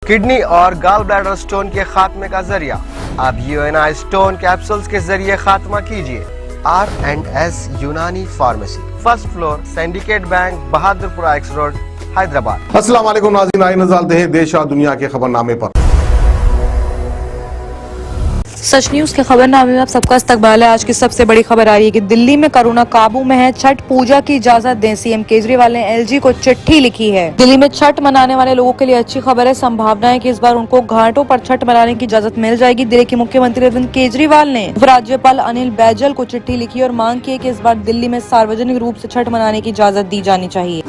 Kidney और gall bladder stone के खात्मे का जरिया। अब यूएनआई स्टोन कैप्सूल्स के जरिए खात्मा कीजिए। R&S यूनानी pharmacy, first floor, syndicate bank, Bahadurpura x road, Hyderabad. अस्सलाम वालेकुम नाज़रीन, आइए नज़र डालते हैं देश और दुनिया के खबरनामे पर। सच न्यूज के खबरनामे में आप सबका इस्तकबाल है। आज की सबसे बड़ी खबर आ रही है कि दिल्ली में कोरोना काबू में है, छठ पूजा की इजाजत दें। सीएम केजरीवाल ने एलजी को चिट्ठी लिखी है। दिल्ली में छठ मनाने वाले लोगों के लिए अच्छी खबर है। संभावना है कि इस बार उनको घाटों पर छठ मनाने की इजाजत मिल जाएगी। दिल्ली के मुख्यमंत्री अरविंद केजरीवाल ने उपराज्यपाल अनिल बैजल को चिट्ठी लिखी और मांग की है कि इस बार दिल्ली में सार्वजनिक रूप से छठ मनाने की इजाजत दी जानी चाहिए।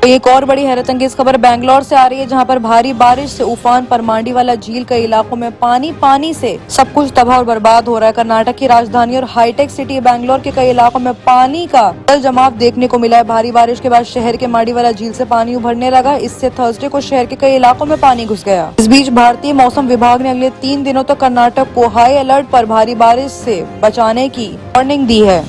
एक और बड़ी हैरत अंगेज खबर बैंगलोर से आ रही है, जहां पर भारी बारिश से उफान पर मांडीवाला झील के इलाकों में पानी से सब कुछ तबाह और बर्बाद हो रहा है। कर्नाटक की राजधानी और हाईटेक सिटी बैंगलोर के कई इलाकों में पानी का जल जमाव देखने को मिला है। भारी बारिश के बाद शहर के मांडीवाला झील से पानी उभरने लगा। इससे थर्सडे को शहर के कई इलाकों में पानी घुस गया। इस बीच भारतीय मौसम विभाग ने अगले 3 दिनों तक कर्नाटक को हाई अलर्ट पर भारी बारिश से बचाने की वार्निंग दी है।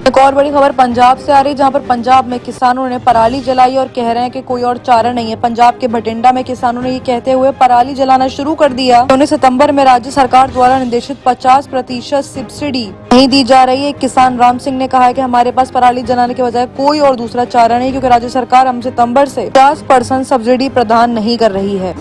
एक और बड़ी खबर पंजाब से आ रही है, जहां पर पंजाब में किसानों ने पराली जलाई और कह रहे हैं कि कोई और चारा नहीं है। पंजाब के भटिंडा में किसानों ने ये कहते हुए पराली जलाना शुरू कर दिया। 19 सितंबर में राज्य सरकार द्वारा निर्देशित 50% सब्सिडी नहीं दी जा रही है। किसान राम सिंह ने कहा है कि हमारे पास पराली जलाने के बजाय कोई और दूसरा चारा नहीं, क्योंकि राज्य सरकार हम सितम्बर से 50% सब्सिडी प्रदान नहीं कर रही है।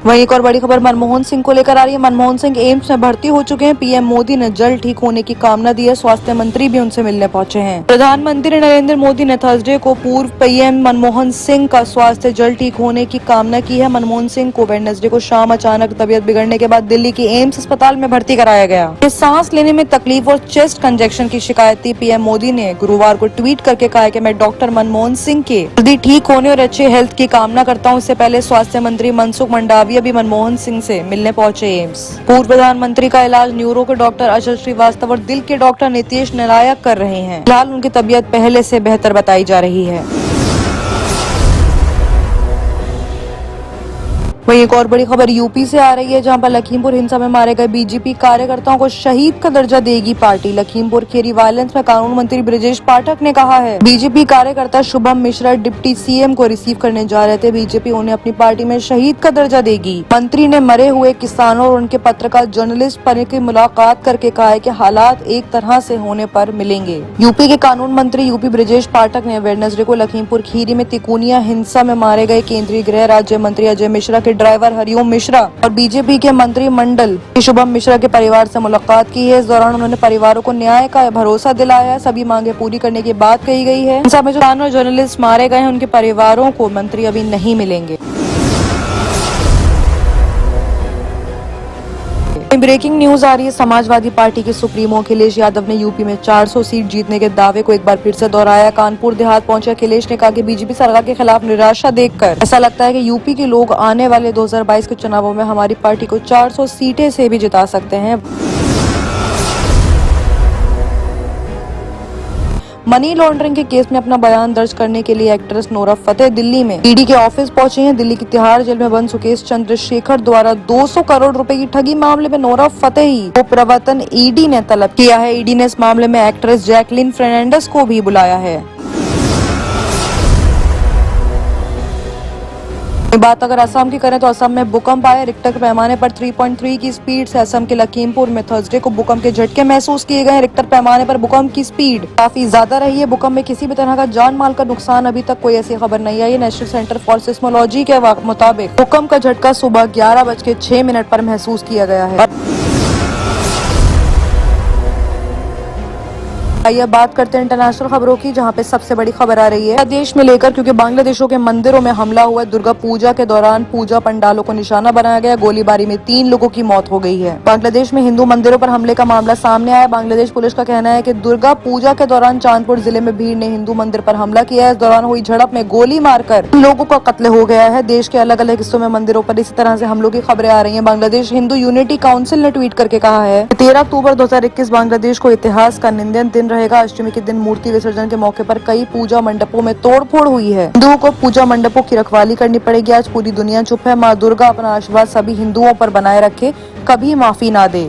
वहीं एक और बड़ी खबर मनमोहन सिंह को लेकर आ रही है। मनमोहन सिंह एम्स में भर्ती हो चुके हैं। पीएम मोदी ने जल्द ठीक होने की कामना दी है। स्वास्थ्य मंत्री भी उनसे मिलने पहुंचे हैं। प्रधानमंत्री नरेंद्र मोदी ने थर्सडे को पूर्व पीएम मनमोहन सिंह का स्वास्थ्य जल्द ठीक होने की कामना की है। मनमोहन सिंह को वेडनेसडे को शाम अचानक तबीयत बिगड़ने के बाद दिल्ली के एम्स अस्पताल में भर्ती कराया गया। सांस लेने में तकलीफ और चेस्ट कंजेक्शन की शिकायत थी। पीएम मोदी ने गुरुवार को ट्वीट करके कहा कि मैं डॉक्टर मनमोहन सिंह के जल्दी ठीक होने और अच्छे हेल्थ की कामना करता हूँ। इससे पहले स्वास्थ्य मंत्री मनसुख मंडाविया भी मनमोहन सिंह से मिलने पहुंचे एम्स। पूर्व प्रधानमंत्री का इलाज न्यूरो के डॉक्टर अचल श्रीवास्तव और दिल के डॉक्टर नितेश नारायक कर रहे हैं। फिलहाल उनकी तबीयत पहले से बेहतर बताई जा रही है। वहीं एक और बड़ी खबर यूपी से आ रही है, जहां पर लखीमपुर हिंसा में मारे गए बीजेपी कार्यकर्ताओं को शहीद का दर्जा देगी पार्टी। लखीमपुर खेरी वायलेंस में कानून मंत्री ब्रजेश पाठक ने कहा है, बीजेपी कार्यकर्ता शुभम मिश्रा डिप्टी सीएम को रिसीव करने जा रहे थे। बीजेपी उन्हें अपनी पार्टी में शहीद का दर्जा देगी। मंत्री ने मरे हुए किसानों और उनके पत्रकार जर्नलिस्ट पर की मुलाकात करके कहा है कि हालात एक तरह से होने पर मिलेंगे। यूपी के कानून मंत्री यूपी ब्रजेश पाठक ने वेडनेसडे को लखीमपुर खीरी में तिकोनिया हिंसा में मारे गए केंद्रीय गृह राज्य मंत्री अजय मिश्रा के ड्राइवर हरिओम मिश्रा और बीजेपी के मंत्रिमंडल शुभम मिश्रा के परिवार से मुलाकात की है। इस दौरान उन्होंने परिवारों को न्याय का भरोसा दिलाया है। सभी मांगे पूरी करने की बात कही गई है। हिंसा में जो किसान और जर्नलिस्ट मारे गए हैं, उनके परिवारों को मंत्री अभी नहीं मिलेंगे। ब्रेकिंग न्यूज आ रही है, समाजवादी पार्टी के सुप्रीमो अखिलेश यादव ने यूपी में 400 सीट जीतने के दावे को एक बार फिर से दोहराया। कानपुर देहात पहुंचे अखिलेश ने कहा कि बीजेपी सरकार के खिलाफ निराशा देखकर ऐसा लगता है कि यूपी के लोग आने वाले 2022 के चुनावों में हमारी पार्टी को 400 सीटें से भी जिता सकते हैं। मनी लॉन्ड्रिंग के केस में अपना बयान दर्ज करने के लिए एक्ट्रेस नोरा फतेही दिल्ली में ईडी के ऑफिस पहुंची हैं। दिल्ली की तिहाड़ जेल में बंद सुकेश चंद्रशेखर द्वारा 200 करोड़ रुपए की ठगी मामले में नोरा फतेही को प्रवर्तन ईडी ने तलब किया है। ईडी ने इस मामले में एक्ट्रेस जैकलिन फर्नांडिस को भी बुलाया है। बात अगर असम की करें तो असम में भूकंप आया। रिक्टर पैमाने पर 3.3 की स्पीड से असम के लखीमपुर में थर्सडे को भूकंप के झटके महसूस किए गए। रिक्टर पैमाने पर भूकंप की स्पीड काफी ज्यादा रही है। भूकंप में किसी भी तरह का जान माल का नुकसान अभी तक कोई ऐसी खबर नहीं आई है। नेशनल सेंटर फॉर सिस्मोलॉजी के मुताबिक भूकंप का झटका सुबह 11:06 पर महसूस किया गया है। आइए बात करते हैं इंटरनेशनल खबरों की, जहां पे सबसे बड़ी खबर आ रही है देश में लेकर, क्योंकि बांग्लादेशों के मंदिरों में हमला हुआ। दुर्गा पूजा के दौरान पूजा पंडालों को निशाना बनाया गया। गोलीबारी में 3 लोगों की मौत हो गई है। बांग्लादेश में हिंदू मंदिरों पर हमले का मामला सामने आया। बांग्लादेश पुलिस का कहना है कि दुर्गा पूजा के दौरान चांदपुर जिले में भीड़ ने हिंदू मंदिर पर हमला किया है। इस दौरान हुई झड़प में गोली मारकर लोगों का कत्ल हो गया है। देश के अलग अलग हिस्सों में मंदिरों पर इसी तरह से हमलों की खबरें आ रही है। बांग्लादेश हिंदू यूनिटी काउंसिल ने ट्वीट करके कहा है 13 अक्टूबर 2021 बांग्लादेश को इतिहास का निंदन दिन रहेगा। अष्टमी के दिन मूर्ति विसर्जन के मौके पर कई पूजा मंडपों में तोड़फोड़ हुई है। हिंदुओं को पूजा मंडपों की रखवाली करनी पड़ेगी। आज पूरी दुनिया चुप है। माँ दुर्गा अपना आशीर्वाद सभी हिंदुओं पर बनाए रखे, कभी माफी ना दे।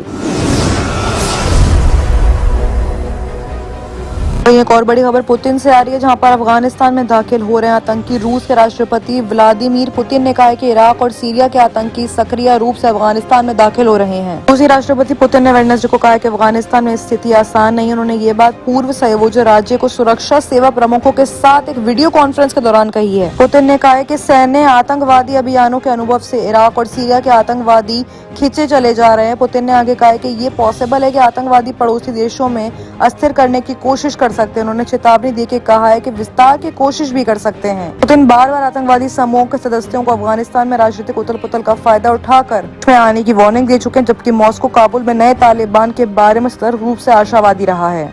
वहीं एक और बड़ी खबर पुतिन से आ रही है, जहां पर अफगानिस्तान में दाखिल हो रहे आतंकी। रूस के राष्ट्रपति व्लादिमीर पुतिन ने कहा है कि इराक और सीरिया के आतंकी सक्रिय रूप से अफगानिस्तान में दाखिल हो रहे हैं। रूसी राष्ट्रपति पुतिन ने वेडनेसडे को कहा है कि अफगानिस्तान में स्थिति आसान नहीं है। उन्होंने ये बात पूर्व संयोजक राज्य को सुरक्षा सेवा प्रमुखों के साथ एक वीडियो कॉन्फ्रेंस के दौरान कही है। पुतिन ने कहा है कि सैन्य आतंकवादी अभियानों के अनुभव से इराक और सीरिया के आतंकवादी खींचे चले जा रहे हैं। पुतिन ने आगे कहा है कि ये पॉसिबल है कि आतंकवादी पड़ोसी देशों में अस्थिर करने की कोशिश कर सकते हैं। उन्होंने चेतावनी देकर कहा है कि विस्तार की कोशिश भी कर सकते हैं। पुतिन बार बार आतंकवादी समूह के सदस्यों को अफगानिस्तान में राजनीतिक उथल पुथल का फायदा उठाकर उसमें आने की वार्निंग दे चुके हैं, जबकि मॉस्को काबुल में नए तालिबान के बारे में सतर्क रूप से आशावादी रहा है।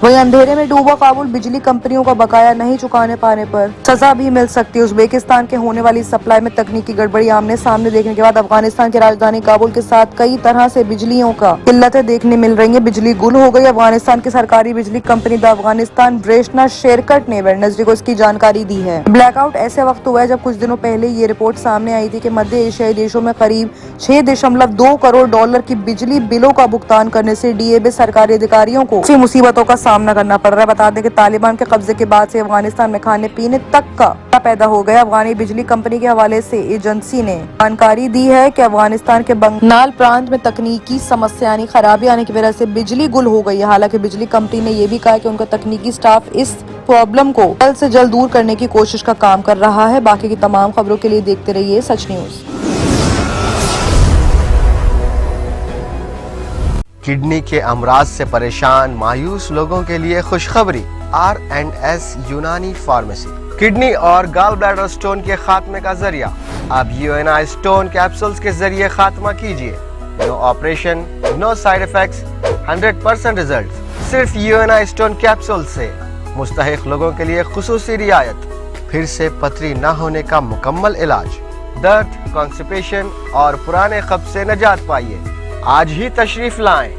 वहीं अंधेरे में डूबा काबुल, बिजली कंपनियों का बकाया नहीं चुकाने पाने पर सजा भी मिल सकती है। उज्बेकिस्तान के होने वाली सप्लाई में तकनीकी गड़बड़ी आमने सामने देखने के बाद अफगानिस्तान की राजधानी काबुल के साथ कई तरह से बिजलियों का किल्लतें देखने मिल रही है। बिजली गुल हो गई। अफगानिस्तान की सरकारी बिजली कंपनी द अफगानिस्तान ब्रेशना शेरकट ने वेडनेसडे को इसकी जानकारी दी है। ब्लैकआउट ऐसे वक्त हुआ है जब कुछ दिनों पहले ये रिपोर्ट सामने आई थी कि मध्य एशियाई देशों में करीब 6.2 करोड़ डॉलर की बिजली बिलों का भुगतान करने से डीएबी सरकारी अधिकारियों को काफी मुसीबतों का सामना करना पड़ रहा है। बता दें कि तालिबान के कब्जे के बाद से अफगानिस्तान में खाने पीने तक का पैदा हो गया। अफगानी बिजली कंपनी के हवाले से एजेंसी ने जानकारी दी है कि अफगानिस्तान के बंगाल प्रांत में तकनीकी समस्या यानी खराबी आने की वजह से बिजली गुल हो गई है। हालांकि बिजली कंपनी ने यह भी कहा कि उनका तकनीकी स्टाफ इस प्रॉब्लम को जल्द से जल्द दूर करने की कोशिश का काम कर रहा है। बाकी की तमाम खबरों के लिए देखते रहिए सच न्यूज। किडनी के अमराज से परेशान मायूस लोगों के लिए खुशखबरी। R&S यूनानी फार्मेसी किडनी और गॉल ब्लैडर स्टोन के खात्मे का जरिया। अब UNI स्टोन कैप्सूल्स के जरिए खात्मा कीजिए। No operation, no side effects, 100% result. सिर्फ UNI स्टोन कैप्सूल से मुस्तहिक लोगों के लिए खुसूसी रियायत। फिर से पथरी न होने का मुकम्मल इलाज। दर्द, कॉन्स्टिपेशन और पुराने कब्ज से निजात पाइए। आज ही तशरीफ लाएं।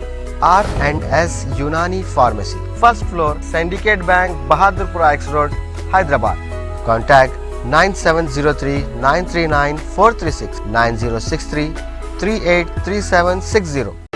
R&S यूनानी pharmacy, first floor, syndicate bank, Bahadurpura x road, Hyderabad. Contact 9703 939 436 9063 383760।